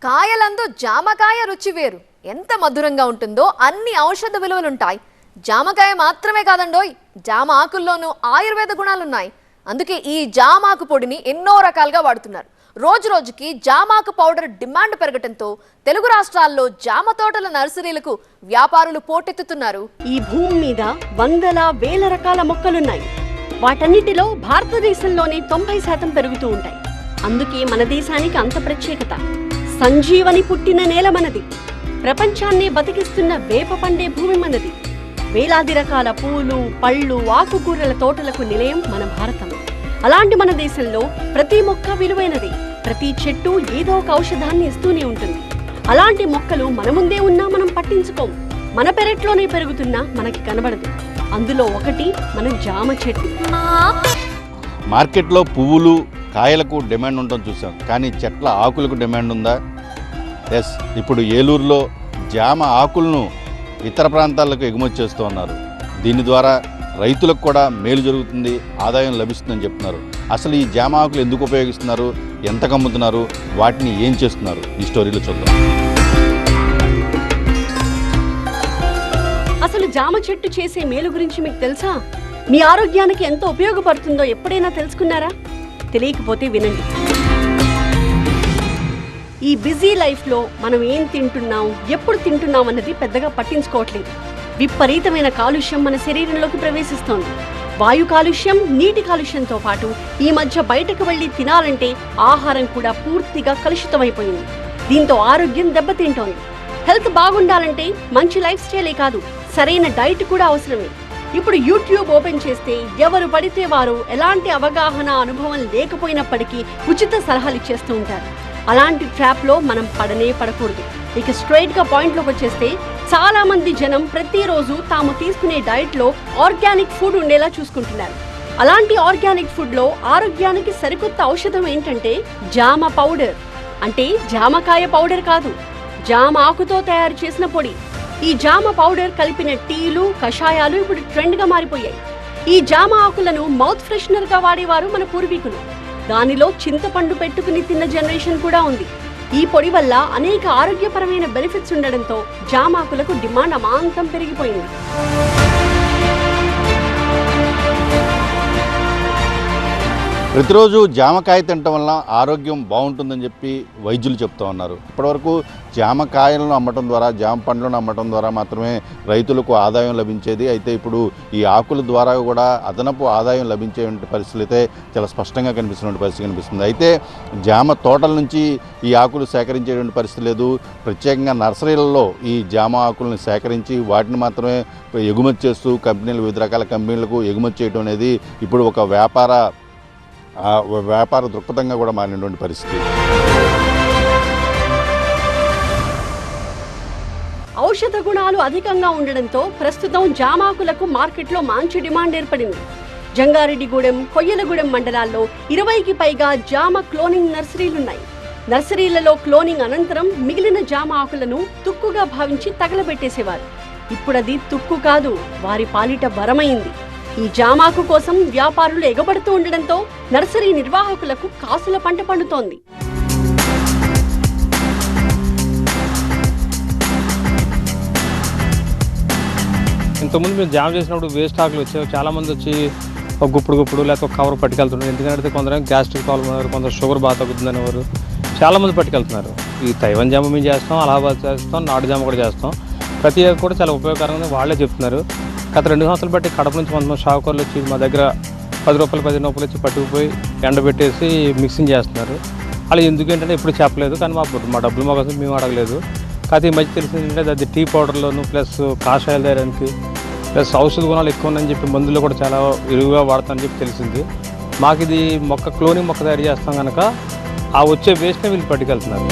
కాయలందు జామకాయ రుచి వేరు. ఎంత మధురంగా ఉంటుందో అన్ని ఔషధ విలువలుంటాయి. జామకాయ మాత్రమే కాదండోయ్, జామ ఆకుల్లోనూ ఆయుర్వేద గుణాలున్నాయి. అందుకే ఈ జామాకు పొడిని ఎన్నో రకాలుగా వాడుతున్నారు. రోజు రోజుకి జామాకు పౌడర్ డిమాండ్ పెరగటంతో తెలుగు రాష్ట్రాల్లో జామ తోటల నర్సరీలకు వ్యాపారులు పోటెత్తుతున్నారు. ఈ భూమి మీద వందల వేల రకాల మొక్కలున్నాయి. వాటన్నిటిలో భారతదేశంలోనే 90% పెరుగుతూ ఉంటాయి. అందుకే మన దేశానికి అంత ప్రత్యేకత. సంజీవని పుట్టిన నేల మనది. ప్రపంచాన్నే బతికిస్తున్న వేప పండే భూమి మనది. వేలాది రకాల పూలు, పళ్ళు, ఆకుకూరల తోటలకు నిలయం మన భారతం. అలాంటి మన దేశంలో ప్రతి మొక్క విలువైనది. ప్రతి చెట్టు ఏదో ఒక ఔషధాన్ని ఇస్తూనే ఉంటుంది. అలాంటి మొక్కలు మన ముందే ఉన్నా మనం పట్టించుకోం. మన పెరట్లోనే పెరుగుతున్నా మనకి కనబడదు. అందులో ఒకటి మన జామ చెట్టు. మార్కెట్లో పువ్వులు, కాయలకు డిమాండ్ ఉండడం చూసాం, కానీ చెట్ల ఆకులకు డిమాండ్ ఉందా? ఎస్, ఇప్పుడు ఏలూరులో జామ ఆకులను ఇతర ప్రాంతాలకు ఎగుమతి చేస్తూ ఉన్నారు. దీని ద్వారా రైతులకు కూడా మేలు జరుగుతుంది, ఆదాయం లభిస్తుందని చెప్తున్నారు. అసలు ఈ జామ ఆకులు ఎందుకు ఉపయోగిస్తున్నారు, ఎంత కమ్ముతున్నారు, వాటిని ఏం చేస్తున్నారు, ఈ స్టోరీలో చూద్దాం. అసలు జామ చెట్టు చేసే మేలు గురించి మీకు తెలుసా? మీ ఆరోగ్యానికి ఎంత ఉపయోగపడుతుందో ఎప్పుడైనా తెలుసుకున్నారా? తెలియకపోతే వినండి. ఈ బిజీ లైఫ్లో మనం ఏం తింటున్నాం, ఎప్పుడు తింటున్నాం అన్నది పెద్దగా పట్టించుకోవట్లేదు. విపరీతమైన కాలుష్యం మన శరీరంలోకి ప్రవేశిస్తోంది. వాయు కాలుష్యం, నీటి కాలుష్యంతో పాటు ఈ మధ్య బయటకు వెళ్ళి తినాలంటే ఆహారం కూడా పూర్తిగా కలుషితమైపోయింది. దీంతో ఆరోగ్యం దెబ్బతింటోంది. హెల్త్ బాగుండాలంటే మంచి లైఫ్ స్టైలే కాదు, సరైన డైట్ కూడా అవసరమే. ఇప్పుడు యూట్యూబ్ ఓపెన్ చేస్తే ఎవరు పడితే వారు ఎలాంటి అవగాహన, అనుభవం లేకపోయినప్పటికీ ఉచిత సలహాలు ఇచ్చేస్తూ ఉంటారు. అలాంటి ట్రాప్లో మనం పడనే పడకూడదు. ఇక స్ట్రైట్గా పాయింట్లోకి వచ్చేస్తే చాలా మంది జనం ప్రతిరోజు తాము తీసుకునే డైట్లో ఆర్గానిక్ ఫుడ్ ఉండేలా చూసుకుంటున్నారు. అలాంటి ఆర్గానిక్ ఫుడ్లో ఆరోగ్యానికి సరికొత్త ఔషధం ఏంటంటే జామ పౌడర్. అంటే జామకాయ పౌడర్ కాదు, జామ ఆకుతో తయారు చేసిన పొడి. ఈ జామ పౌడర్ కలిపిన టీలు, కషాయాలు ఇప్పుడు ట్రెండ్గా మారిపోయాయి. ఈ జామ ఆకులను మౌత్ ఫ్రెషనర్గా వాడేవారు మన పూర్వీకులు. దానిలో చింతపండు పెట్టుకుని తిన్న జనరేషన్ కూడా ఉంది. ఈ పొడి వల్ల అనేక ఆరోగ్యపరమైన బెనిఫిట్స్ ఉండడంతో జామాకులకు డిమాండ్ అమాంతం పెరిగిపోయింది. ప్రతిరోజు జామకాయ తినటం వల్ల ఆరోగ్యం బాగుంటుందని చెప్పి వైద్యులు చెప్తూ ఉన్నారు. ఇప్పటివరకు జామకాయలను అమ్మటం ద్వారా, జామ పండ్లను అమ్మటం ద్వారా మాత్రమే రైతులకు ఆదాయం లభించేది. అయితే ఇప్పుడు ఈ ఆకుల ద్వారా కూడా అదనపు ఆదాయం లభించే పరిస్థితులు అయితే చాలా స్పష్టంగా కనిపిస్తున్న పరిస్థితి కనిపిస్తుంది. అయితే జామ తోటల నుంచి ఈ ఆకులు సేకరించేటువంటి పరిస్థితి లేదు. ప్రత్యేకంగా నర్సరీలలో ఈ జామ ఆకులను సేకరించి వాటిని మాత్రమే ఎగుమతి చేస్తూ కంపెనీలు, వివిధ రకాల కంపెనీలకు ఎగుమతి చేయడం అనేది ఇప్పుడు ఒక వ్యాపార దృక్పథంగా కూడా మారినటువంటి పరిస్థితి. ఔషధ గుణాలు అధికంగా ఉండడంతో ప్రస్తుతం జామాకులకు మార్కెట్లో మంచి డిమాండ్ ఏర్పడింది. జంగారెడ్డిగూడెం, కొయ్యలగూడెం మండలాల్లో 20కి పైగా జామ క్లోనింగ్ నర్సరీలున్నాయి. నర్సరీలలో క్లోనింగ్ అనంతరం మిగిలిన జామ ఆకులను తుక్కుగా భావించి తగలబెట్టేసేవారు. ఇప్పుడది తుక్కు కాదు, వారి పాలిట వరమైంది. ఈ జామాకు కోసం వ్యాపారులు ఎగబడుతూ ఉండడంతో నర్సరీ నిర్వాహకులకు కాసుల పంట పండుతోంది. ఇంతకుముందు మేము జామ చేసినప్పుడు వేస్ట్ ఆకులు వచ్చాయి. చాలామంది వచ్చి ఒక గుప్పుడు లేకపోతే ఒక కవర్ పట్టుకెళ్తున్నారు. ఎందుకంటే కొందరు గ్యాస్ట్రిక్ ప్రాబ్లం ఉన్నారు, కొందరు షుగర్ బాగా తగ్గుతుందని వారు చాలామంది పట్టుకెళ్తున్నారు. ఈ తైవాన్ జామ మేము చేస్తాం, అలహాబాద్ చేస్తాం, నాటు జామ కూడా చేస్తాం. ప్రతి కూడా చాలా ఉపయోగకరంగా వాళ్ళే చెప్తున్నారు. గత 2 సంవత్సరాలు బట్టి కడప నుంచి కొంతమంది షావుకారులు వచ్చి మా దగ్గర 10 రూపాయలు 15 రూపాయలు వచ్చి పట్టుకుపోయి ఎండబెట్టేసి మిక్సింగ్ చేస్తున్నారు. అలా ఎందుకంటే ఎప్పుడు చెప్పలేదు, కానీ మా డబ్బులు మాకు అసలు మేము అడగలేదు. కాకపోతే ఈ మధ్య తెలిసింది ఏంటంటే అది టీ పౌడర్లోను ప్లస్ కాషాయాలు తయారానికి ప్లస్ ఔషధ గుణాలు ఎక్కువ ఉన్నాయని చెప్పి మందుల్లో కూడా చాలా విరివిగా వాడతానని చెప్పి తెలిసింది. మాకు ఇది క్లోనింగ్ మొక్క తయారు చేస్తాం కనుక ఆ వచ్చే వేస్ట్ని వీళ్ళు పట్టుకెళ్తున్నారు.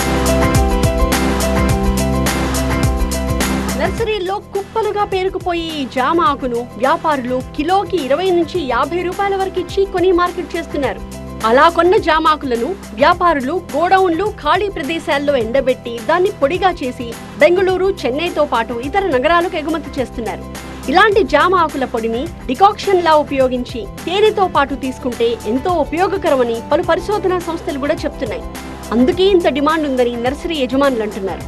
నర్సరీల్లో కుప్పలుగా పేరుకుపోయి ఈ జామ ఆకును వ్యాపారులు కిలోకి 20 నుంచి 50 రూపాయల వరకు ఇచ్చి కొని మార్కెట్ చేస్తున్నారు. అలా కొన్న జామాకులను వ్యాపారులు గోడౌన్లు, ఖాళీ ప్రదేశాల్లో ఎండబెట్టి దాన్ని పొడిగా చేసి బెంగళూరు, చెన్నైతో పాటు ఇతర నగరాలకు ఎగుమతి చేస్తున్నారు. ఇలాంటి జామ ఆకుల పొడిని డికాక్షన్ లా ఉపయోగించి తేనెతో పాటు తీసుకుంటే ఎంతో ఉపయోగకరమని పలు పరిశోధనా సంస్థలు కూడా చెప్తున్నాయి. అందుకే ఇంత డిమాండ్ ఉందని నర్సరీ యజమానులు అంటున్నారు.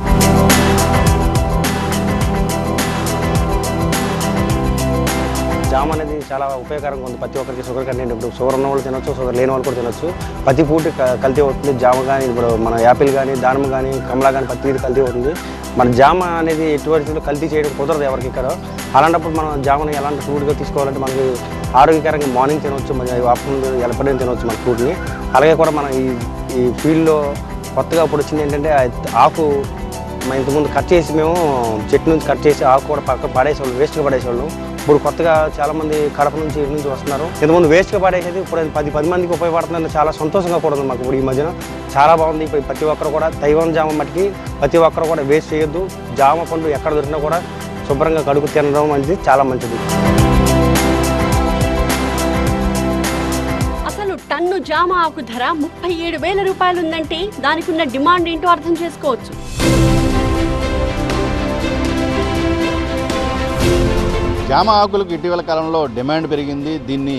జామ అనేది చాలా ఉపయోగకరంగా ఉంది. ప్రతి ఒక్కరికి షుగర్ కంటెంట్, ఇప్పుడు షుగర్ ఉన్న వాళ్ళు తినొచ్చు, షుగర్ లేని వాళ్ళు కూడా తినొచ్చు. ప్రతి పూట కల్తీ అవుతుంది. జామ కానీ, ఇప్పుడు మన యాపిల్ కానీ, దానిమ్మ కానీ, కమలా కానీ ప్రతిదీ కల్తీ అవుతుంది. మన జామ అనేది ఎటువంటి కల్తీ చేయడం కుదరదు ఎవరికి ఇక్కడ. అలాంటప్పుడు మనం జామని ఎలాంటి ఫ్రూట్గా తీసుకోవాలంటే మనకి ఆరోగ్యకరంగా మార్నింగ్ తినవచ్చు, మన ఆఫ్టర్నూన్ ఎల్లపడిన తినవచ్చు మన ఫ్రూట్ని. అలాగే కూడా మన ఈ ఫీల్డ్లో కొత్తగా ఇప్పుడు వచ్చింది ఏంటంటే ఆకు ఇంతకుముందు కట్ చేసి మేము చెట్టు నుంచి కట్ చేసి ఆకు కూడా పక్క పడేసేవాళ్ళం, వేస్ట్గా పడేసేవాళ్ళం. ఇప్పుడు కొత్తగా చాలామంది కడప నుంచి ఇటు నుంచి వస్తున్నారు. ఇంతకుముందు వేస్ట్గా పడేసేది ఇప్పుడు 10 మందికి ఉపయోగపడుతుందని చాలా సంతోషంగా కూడా ఉంది మాకు. ఇప్పుడు ఈ మధ్యన చాలా బాగుంది. ఇప్పుడు ప్రతి ఒక్కరు కూడా తైవాన్ జామ మట్టికి ప్రతి ఒక్కరు కూడా వేస్ట్ చేయొద్దు. జామ పండు ఎక్కడ దొరికినా కూడా శుభ్రంగా కడుగు తినడం అనేది చాలా మంచిది. అసలు టన్ను జామ ఆకు ధర 37,000 రూపాయలు ఉందంటే దానికి ఉన్న డిమాండ్ ఏంటో అర్థం చేసుకోవచ్చు. జామ ఆకులకు ఇటీవల కాలంలో డిమాండ్ పెరిగింది. దీన్ని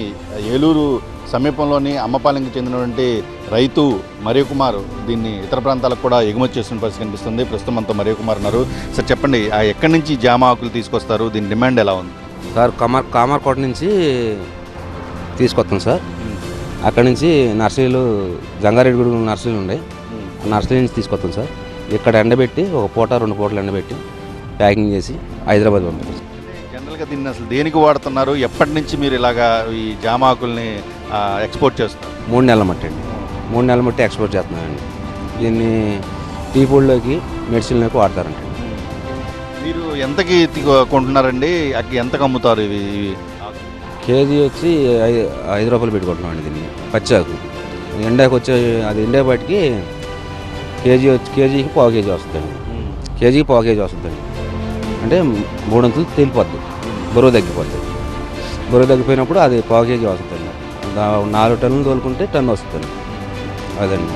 ఏలూరు సమీపంలోని అమ్మపాలెంకి చెందినటువంటి రైతు మరియ కుమార్ దీన్ని ఇతర ప్రాంతాలకు కూడా ఎగుమతి చేస్తున్న పరిస్థితి కనిపిస్తుంది. ప్రస్తుతం అంతా మరియ కుమార్ ఉన్నారు. సార్ చెప్పండి, ఎక్కడి నుంచి జామ ఆకులు తీసుకొస్తారు, దీని డిమాండ్ ఎలా ఉంది? సార్ కామర్కోట నుంచి తీసుకొస్తాం సార్. అక్కడి నుంచి నర్సరీలు జంగారెడ్డిగూడ నర్సరీలు ఉన్నాయి, నర్సరీ నుంచి తీసుకొస్తాం సార్. ఇక్కడ ఎండబెట్టి ఒక పూట 2 పూటలు ఎండబెట్టి ప్యాకింగ్ చేసి హైదరాబాద్ పంపిస్తాం. జనరల్గా దీన్ని అసలు దేనికి వాడుతున్నారు? ఎప్పటి నుంచి మీరు ఇలాగా ఈ జామ ఆకుల్ని ఎక్స్పోర్ట్ చేస్తారు? 3 నెలల మట్టి అండి, 3 నెలల మట్టి ఎక్స్పోర్ట్ చేస్తున్నామండి. దీన్ని టీ ఫుడ్లోకి, మెడిసిన్లోకి వాడతారండి. మీరు ఎంతకి కొంటున్నారండి? ఎంతకు అమ్ముతారు ఇవి? కేజీ వచ్చి 5 రూపాయలు పెట్టుకుంటున్నామండి దీన్ని. పచ్చాకు ఎండాకు వచ్చే అది ఎండే బయటికి కేజీకి పావు కేజీ వస్తుందండి. కేజీకి పావు కేజీ వస్తుందండి. అంటే 3 వంతులు తేలిపోద్ది, బరువు తగ్గిపోద్ది. బరువు తగ్గిపోయినప్పుడు అది పావు కేజీ వస్తుందండి. 4 టన్నులు తోలుకుంటే టన్ను వస్తుంది. అదండి,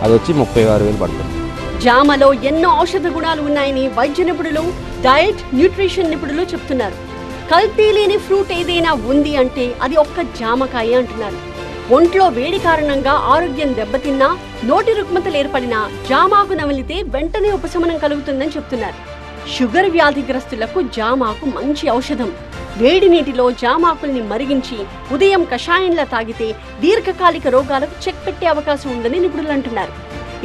అది వచ్చి 36,000 పడుతుంది. జామలో ఎన్నో ఔషధ గుణాలు ఉన్నాయని వైద్య నిపుణులు, డయట్ న్యూట్రిషన్ నిపుణులు చెప్తున్నారు. కల్తీ లేని ఫ్రూట్ ఏదైనా ఉంది అంటే అది ఒక్క జామకాయ అంటున్నారు. ఒంట్లో వేడి కారణంగా ఆరోగ్యం దెబ్బతిన్నా, నోటి రుగ్మతలు ఏర్పడినా జామాకు నమిలితే వెంటనే ఉపశమనం కలుగుతుందని చెప్తున్నారు. షుగర్ వ్యాధిగ్రస్తులకు జామాకు మంచి ఔషధం. వేడి నీటిలో జామాకుల్ని మరిగించి ఉదయం కషాయంలా తాగితే దీర్ఘకాలిక రోగాలకు చెక్ పెట్టే అవకాశం ఉందని నిపుణులు అంటున్నారు.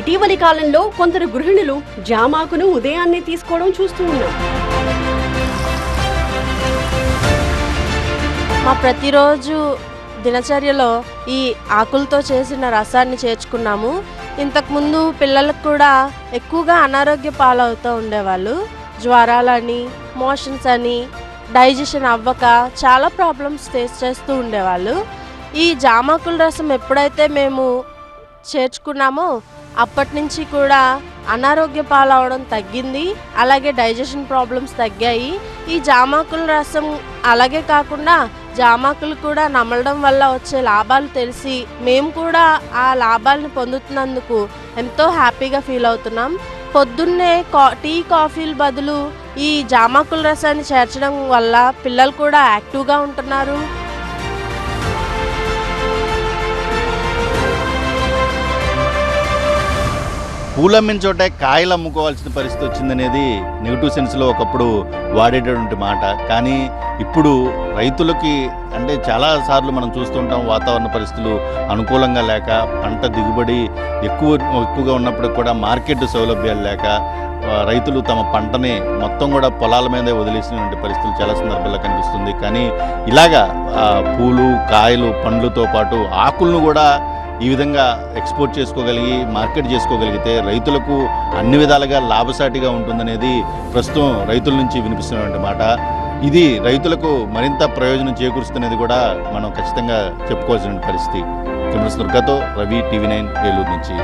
ఇటీవలి కాలంలో కొందరు గృహిణులు జామాకును ఉదయాన్నే తీసుకోవడం చూస్తూ ఉన్నారు. మా ప్రతిరోజు దినచర్యలో ఈ ఆకులతో చేసిన రసాన్ని చేర్చుకున్నాము. ఇంతకుముందు పిల్లలకు కూడా ఎక్కువగా అనారోగ్య పాలవుతూ ఉండేవాళ్ళు. జ్వరాలని, మోషన్స్ అని, డైజెషన్ అవ్వక చాలా ప్రాబ్లమ్స్ ఫేస్ చేస్తూ ఉండేవాళ్ళు. ఈ జామాకుల రసం ఎప్పుడైతే మేము చేర్చుకున్నామో అప్పటి నుంచి కూడా అనారోగ్య పాలవడం తగ్గింది, అలాగే డైజెషన్ ప్రాబ్లమ్స్ తగ్గాయి. ఈ జామాకుల రసం అలాగే కాకుండా జామాకులు కూడా నమలడం వల్ల వచ్చే లాభాలు తెలిసి మేము కూడా ఆ లాభాలను పొందుతున్నందుకు ఎంతో హ్యాపీగా ఫీల్ అవుతున్నాం. పొద్దున్నే టీ కాఫీల బదులు ఈ జామాకుల రసాన్ని చేర్చడం వల్ల పిల్లలు కూడా యాక్టివ్గా ఉంటున్నారు. పూలు అమ్మిన చోటే కాయలు అమ్ముకోవాల్సిన పరిస్థితి వచ్చిందనేది నెగిటివ్ సెన్స్లో ఒకప్పుడు వాడేటటువంటి మాట. కానీ ఇప్పుడు రైతులకి అంటే చాలాసార్లు మనం చూస్తుంటాం, వాతావరణ పరిస్థితులు అనుకూలంగా లేక, పంట దిగుబడి ఎక్కువగా ఉన్నప్పుడు కూడా మార్కెట్ సౌలభ్యాలు లేక రైతులు తమ పంటని మొత్తం కూడా పొలాల మీదే వదిలేసినటువంటి పరిస్థితులు చాలా సందర్భాల్లో కనిపిస్తుంది. కానీ ఇలాగా పూలు, కాయలు, పండ్లతో పాటు ఆకులను కూడా ఈ విధంగా ఎక్స్పోర్ట్ చేసుకోగలిగి మార్కెట్ చేసుకోగలిగితే రైతులకు అన్ని విధాలుగా లాభసాటిగా ఉంటుందనేది ప్రస్తుతం రైతుల నుంచి వినిపిస్తున్నటువంటి మాట. ఇది రైతులకు మరింత ప్రయోజనం చేకూరుస్తున్నది కూడా మనం ఖచ్చితంగా చెప్పుకోవాల్సిన పరిస్థితి. కెమెరా దుర్గాతో రవి, టీవీ 9 ఏలూరు నుంచి.